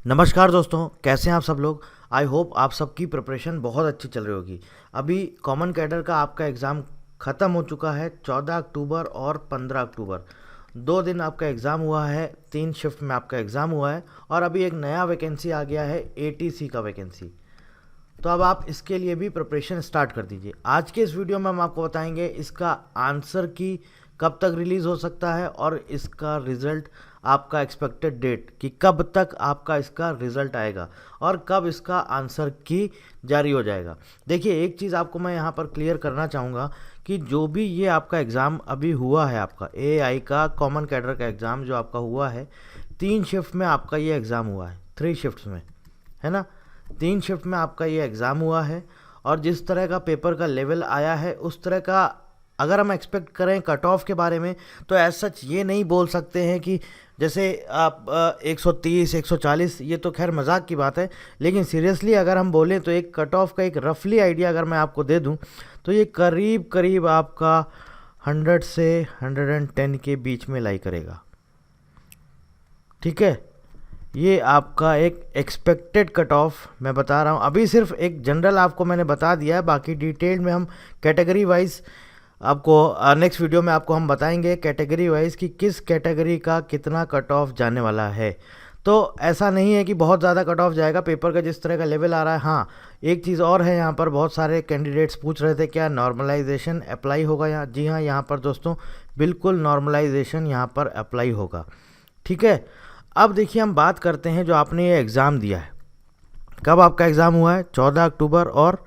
नमस्कार दोस्तों, कैसे हैं आप सब लोग। आई होप आप सबकी प्रिपरेशन बहुत अच्छी चल रही होगी। अभी कॉमन कैडर का आपका एग्ज़ाम ख़त्म हो चुका है। 14 अक्टूबर और 15 अक्टूबर 2 दिन आपका एग्ज़ाम हुआ है। 3 शिफ्ट में आपका एग्ज़ाम हुआ है और अभी एक नया वैकेंसी आ गया है, एटीसी का वैकेंसी। तो अब आप इसके लिए भी प्रिपरेशन स्टार्ट कर दीजिए। आज के इस वीडियो में हम आपको बताएंगे इसका आंसर की कब तक रिलीज़ हो सकता है और इसका रिज़ल्ट आपका एक्सपेक्टेड डेट कि कब तक आपका इसका रिज़ल्ट आएगा और कब इसका आंसर की जारी हो जाएगा। देखिए, एक चीज़ आपको मैं यहाँ पर क्लियर करना चाहूँगा कि जो भी ये आपका एग्ज़ाम अभी हुआ है, आपका एआई का कॉमन कैडर का एग्ज़ाम जो आपका हुआ है, 3 शिफ्ट में आपका ये एग्ज़ाम हुआ है। 3 शिफ्ट्स में, है ना। 3 शिफ्ट में आपका ये एग्ज़ाम हुआ है और जिस तरह का पेपर का लेवल आया है उस तरह का अगर हम एक्सपेक्ट करें कट ऑफ के बारे में, तो ऐसा सच ये नहीं बोल सकते हैं कि जैसे आप 130 140, ये तो खैर मजाक की बात है। लेकिन सीरियसली अगर हम बोलें तो एक कट ऑफ का एक रफली आइडिया अगर मैं आपको दे दूं तो ये करीब करीब आपका 100 से 110 के बीच में लाई करेगा। ठीक है, ये आपका एक एक्सपेक्टेड कट ऑफ मैं बता रहा हूँ। अभी सिर्फ एक जनरल आपको मैंने बता दिया है, बाकी डिटेल में हम कैटेगरी वाइज आपको नेक्स्ट वीडियो में आपको हम बताएंगे कैटेगरी वाइज कि किस कैटेगरी का कितना कट ऑफ जाने वाला है। तो ऐसा नहीं है कि बहुत ज़्यादा कट ऑफ जाएगा पेपर का जिस तरह का लेवल आ रहा है। हाँ, एक चीज़ और है, यहाँ पर बहुत सारे कैंडिडेट्स पूछ रहे थे क्या नॉर्मलाइजेशन अप्लाई होगा यहाँ। जी हाँ, यहाँ पर दोस्तों बिल्कुल नॉर्मलाइजेशन यहाँ पर अप्लाई होगा। ठीक है, अब देखिए हम बात करते हैं जो आपने ये एग्ज़ाम दिया है। कब आपका एग्ज़ाम हुआ है? 14 अक्टूबर और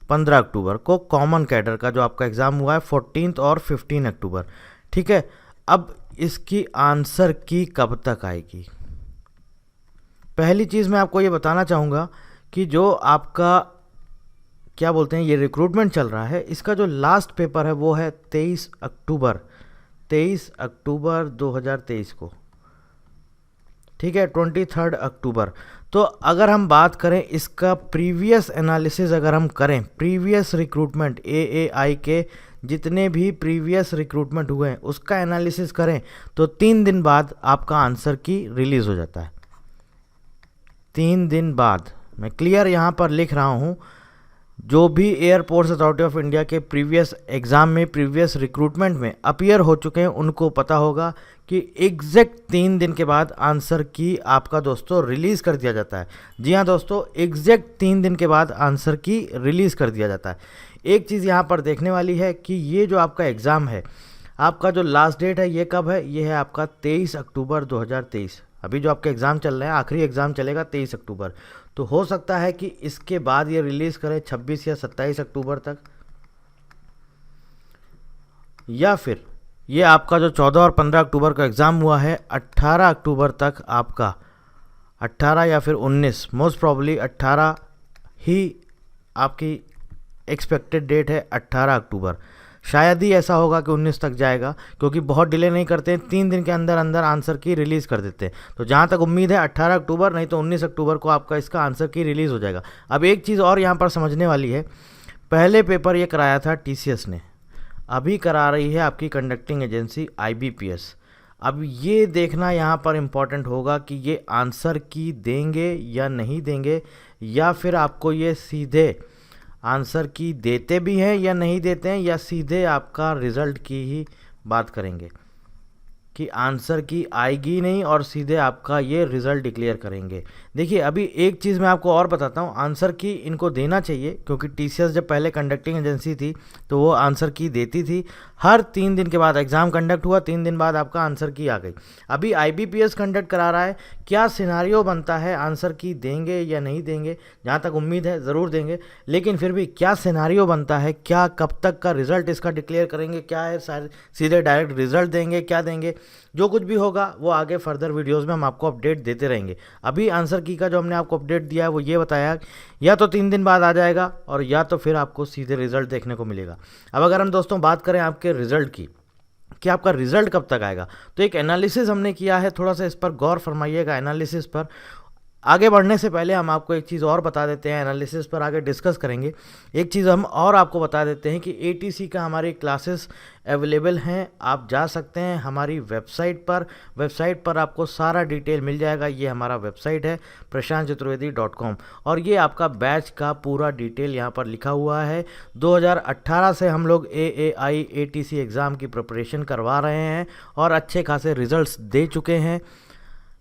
15 अक्टूबर को कॉमन कैडर का जो आपका एग्ज़ाम हुआ है 14 और 15 अक्टूबर। ठीक है, अब इसकी आंसर की कब तक आएगी? पहली चीज़ मैं आपको ये बताना चाहूँगा कि जो आपका क्या बोलते हैं ये रिक्रूटमेंट चल रहा है, इसका जो लास्ट पेपर है वो है 23 अक्टूबर 2023 को। ठीक है, 23 अक्टूबर। तो अगर हम बात करें इसका प्रीवियस एनालिसिस अगर हम करें, प्रीवियस रिक्रूटमेंट एएआई के जितने भी प्रीवियस रिक्रूटमेंट हुए हैं उसका एनालिसिस करें तो 3 दिन बाद आपका आंसर की रिलीज़ हो जाता है। 3 दिन बाद, मैं क्लियर यहाँ पर लिख रहा हूँ, जो भी एयरपोर्ट्स अथॉरिटी ऑफ इंडिया के प्रीवियस एग्ज़ाम में प्रीवियस रिक्रूटमेंट में अपीयर हो चुके हैं उनको पता होगा कि एग्जैक्ट 3 दिन के बाद आंसर की आपका दोस्तों रिलीज़ कर दिया जाता है। जी हाँ दोस्तों, एग्जैक्ट 3 दिन के बाद आंसर की रिलीज़ कर दिया जाता है। एक चीज़ यहाँ पर देखने वाली है कि ये जो आपका एग्ज़ाम है, आपका जो लास्ट डेट है ये कब है? ये है आपका 23 अक्टूबर 2023। अभी जो आपका एग्ज़ाम चल रहा है, आखिरी एग्ज़ाम चलेगा 23 अक्टूबर। तो हो सकता है कि इसके बाद ये रिलीज़ करें 26 या 27 अक्टूबर तक, या फिर ये आपका जो 14 और 15 अक्टूबर का एग्ज़ाम हुआ है 18 अक्टूबर तक आपका, 18 या फिर 19, मोस्ट प्रॉब्ली 18 ही आपकी एक्सपेक्टेड डेट है, 18 अक्टूबर। शायद ही ऐसा होगा कि 19 तक जाएगा, क्योंकि बहुत डिले नहीं करते हैं, 3 दिन के अंदर अंदर आंसर की रिलीज़ कर देते हैं। तो जहाँ तक उम्मीद है 18 अक्टूबर नहीं तो 19 अक्टूबर को आपका इसका आंसर की रिलीज़ हो जाएगा। अब एक चीज़ और यहाँ पर समझने वाली है, पहले पेपर ये कराया था टीसीएस ने, अभी करा रही है आपकी कंडक्टिंग एजेंसी आईबीपीएस। अब ये देखना यहाँ पर इम्पॉर्टेंट होगा कि ये आंसर की देंगे या नहीं देंगे, या फिर आपको ये सीधे आंसर की देते भी हैं या नहीं देते हैं, या सीधे आपका रिज़ल्ट की ही बात करेंगे कि आंसर की आएगी नहीं और सीधे आपका ये रिज़ल्ट डिक्लेयर करेंगे। देखिए, अभी एक चीज़ मैं आपको और बताता हूँ, आंसर की इनको देना चाहिए क्योंकि टीसीएस जब पहले कंडक्टिंग एजेंसी थी तो वो आंसर की देती थी। हर 3 दिन के बाद एग्ज़ाम कंडक्ट हुआ, 3 दिन बाद आपका आंसर की आ गई। अभी आईबीपीएस कंडक्ट करा रहा है, क्या सिनारियो बनता है, आंसर की देंगे या नहीं देंगे? जहाँ तक उम्मीद है ज़रूर देंगे, लेकिन फिर भी क्या सिनारियो बनता है, क्या कब तक का रिज़ल्ट इसका डिक्लेयर करेंगे, क्या है सीधे डायरेक्ट रिज़ल्ट देंगे, क्या देंगे? जो कुछ भी होगा वो आगे फर्दर वीडियोस में हम आपको अपडेट देते रहेंगे। अभी आंसर की का जो हमने आपको अपडेट दिया है वो ये बताया या तो 3 दिन बाद आ जाएगा और या तो फिर आपको सीधे रिजल्ट देखने को मिलेगा। अब अगर हम दोस्तों बात करें आपके रिजल्ट की कि आपका रिजल्ट कब तक आएगा, तो एक एनालिसिस हमने किया है, थोड़ा सा इस पर गौर फरमाइएगा एनालिसिस पर। आगे बढ़ने से पहले हम आपको एक चीज़ और बता देते हैं, एनालिसिस पर आगे डिस्कस करेंगे। एक चीज़ हम और आपको बता देते हैं कि ATC का हमारी क्लासेस अवेलेबल हैं, आप जा सकते हैं हमारी वेबसाइट पर आपको सारा डिटेल मिल जाएगा। ये हमारा वेबसाइट है prashantchaturvedi.com और ये आपका बैच का पूरा डिटेल यहाँ पर लिखा हुआ है। 2018 से हम लोग AAI ATC एग्ज़ाम की प्रिपरेशन करवा रहे हैं और अच्छे खासे रिजल्ट्स दे चुके हैं।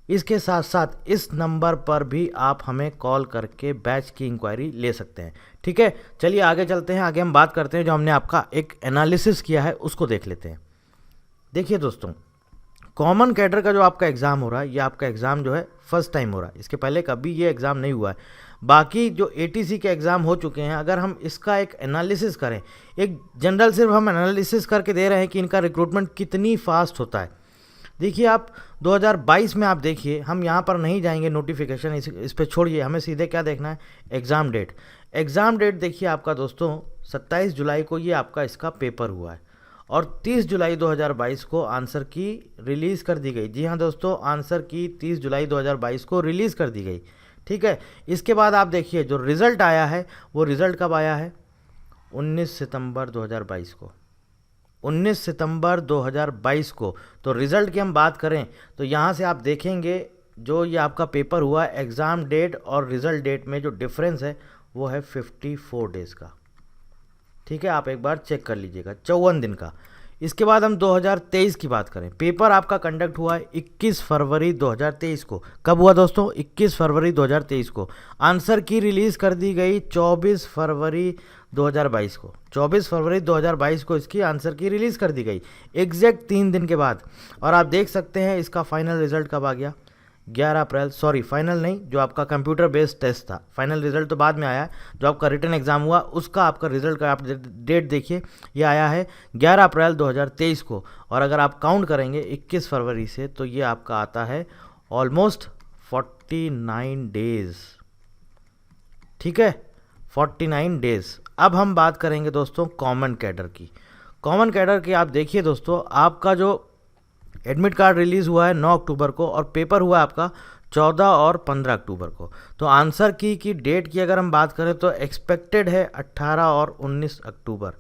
इसके साथ साथ इस नंबर पर भी आप हमें कॉल करके बैच की इंक्वायरी ले सकते हैं। ठीक है, चलिए आगे चलते हैं। आगे हम बात करते हैं जो हमने आपका एक एनालिसिस किया है उसको देख लेते हैं। देखिए दोस्तों, कॉमन कैडर का जो आपका एग्ज़ाम हो रहा है, ये आपका एग्ज़ाम जो है फर्स्ट टाइम हो रहा है। इसके पहले कभी ये एग्ज़ाम नहीं हुआ है। बाकी जो ATC के एग्ज़ाम हो चुके हैं, अगर हम इसका एक एनालिसिस करें, एक जनरल सिर्फ हम एनालिसिस करके दे रहे हैं कि इनका रिक्रूटमेंट कितनी फास्ट होता है। देखिए आप 2022 में आप देखिए, हम यहाँ पर नहीं जाएंगे नोटिफिकेशन, इस पे छोड़िए, हमें सीधे क्या देखना है, एग्ज़ाम डेट। एग्ज़ाम डेट देखिए आपका दोस्तों 27 जुलाई को ये आपका इसका पेपर हुआ है और 30 जुलाई 2022 को आंसर की रिलीज़ कर दी गई। जी हाँ दोस्तों, आंसर की 30 जुलाई 2022 को रिलीज़ कर दी गई। ठीक है, इसके बाद आप देखिए जो रिज़ल्ट आया है, वो रिज़ल्ट कब आया है, 19 सितंबर 2022 को, 19 सितंबर 2022 को। तो रिज़ल्ट की हम बात करें तो यहाँ से आप देखेंगे जो ये आपका पेपर हुआ है, एग्ज़ाम डेट और रिज़ल्ट डेट में जो डिफरेंस है वो है 54 डेज़ का। ठीक है, आप एक बार चेक कर लीजिएगा, 54 दिन का। इसके बाद हम 2023 की बात करें, पेपर आपका कंडक्ट हुआ है 21 फरवरी 2023 को। कब हुआ दोस्तों, 21 फरवरी 2023 को। आंसर की रिलीज़ कर दी गई 24 फरवरी 2022 को। 24 फरवरी 2022 को इसकी आंसर की रिलीज़ कर दी गई, एग्जैक्ट 3 दिन के बाद। और आप देख सकते हैं इसका फाइनल रिजल्ट कब आ गया, 11 अप्रैल, सॉरी फाइनल नहीं, जो आपका कंप्यूटर बेस्ड टेस्ट था, फाइनल रिजल्ट तो बाद में आया है। जो आपका रिटन एग्जाम हुआ उसका आपका रिजल्ट का आप डेट देखिए, ये आया है 11 अप्रैल 2023 को। और अगर आप काउंट करेंगे 21 फरवरी से तो ये आपका आता है ऑलमोस्ट 49 डेज़। ठीक है, 49 डेज़। अब हम बात करेंगे दोस्तों कॉमन कैडर की। कॉमन कैडर की आप देखिए दोस्तों, आपका जो एडमिट कार्ड रिलीज़ हुआ है 9 अक्टूबर को और पेपर हुआ है आपका 14 और 15 अक्टूबर को। तो आंसर की डेट की अगर हम बात करें तो एक्सपेक्टेड है 18 और 19 अक्टूबर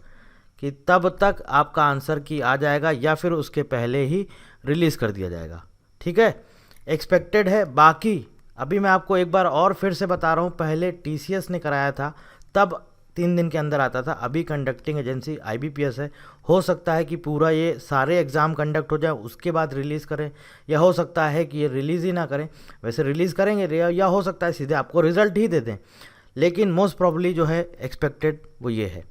कि तब तक आपका आंसर की आ जाएगा या फिर उसके पहले ही रिलीज़ कर दिया जाएगा। ठीक है, एक्सपेक्टेड है। बाकी अभी मैं आपको एक बार और फिर से बता रहा हूँ, पहले TCS ने कराया था तब 3 दिन के अंदर आता था, अभी कंडक्टिंग एजेंसी IBPS है। हो सकता है कि पूरा ये सारे एग्ज़ाम कंडक्ट हो जाए उसके बाद रिलीज़ करें, या हो सकता है कि ये रिलीज़ ही ना करें। वैसे रिलीज़ करेंगे या हो सकता है सीधे आपको रिज़ल्ट ही दे दें, लेकिन मोस्ट प्रॉब्ली जो है एक्सपेक्टेड वो ये है।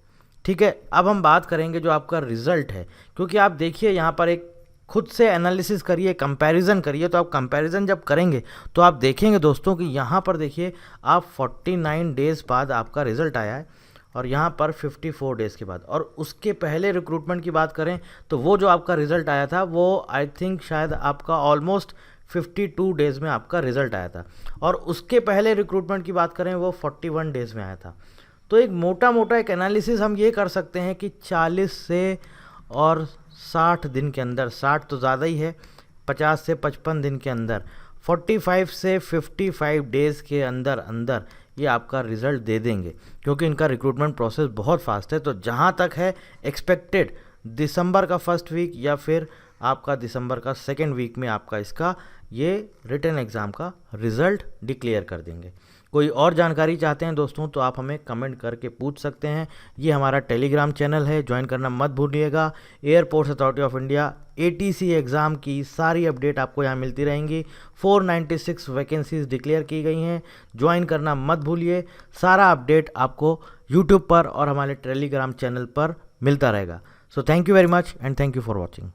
ठीक है, अब हम बात करेंगे जो आपका रिज़ल्ट है, क्योंकि आप देखिए यहाँ पर एक खुद से एनालिसिस करिए, कंपैरिजन करिए। तो आप कंपैरिजन जब करेंगे तो आप देखेंगे दोस्तों कि यहाँ पर देखिए आप 49 डेज़ बाद आपका रिज़ल्ट आया है और यहाँ पर 54 डेज़ के बाद। और उसके पहले रिक्रूटमेंट की बात करें तो वो जो आपका रिज़ल्ट आया था वो आई थिंक शायद आपका ऑलमोस्ट 52 डेज़ में आपका रिज़ल्ट आया था। और उसके पहले रिक्रूटमेंट की बात करें वो 41 डेज़ में आया था। तो एक मोटा मोटा एक एनालिसिस हम ये कर सकते हैं कि 40 से और 60 दिन के अंदर, 60 तो ज़्यादा ही है, 50 से 55 दिन के अंदर, 45 से 55 डेज़ के अंदर अंदर ये आपका रिज़ल्ट दे देंगे, क्योंकि इनका रिक्रूटमेंट प्रोसेस बहुत फास्ट है। तो जहाँ तक है एक्सपेक्टेड दिसंबर का फर्स्ट वीक या फिर आपका दिसंबर का सेकेंड वीक में आपका इसका ये रिटन एग्ज़ाम का रिज़ल्ट डिक्लेयर कर देंगे। कोई और जानकारी चाहते हैं दोस्तों तो आप हमें कमेंट करके पूछ सकते हैं। ये हमारा टेलीग्राम चैनल है, ज्वाइन करना मत भूलिएगा। Airports authority of India ATC exam की सारी अपडेट आपको यहाँ मिलती रहेंगी। 496 वैकेंसीज डिक्लेयर की गई हैं, ज्वाइन करना मत भूलिए। सारा अपडेट आपको यूट्यूब पर और हमारे टेलीग्राम चैनल पर मिलता रहेगा। So thank you very much and thank you for watching.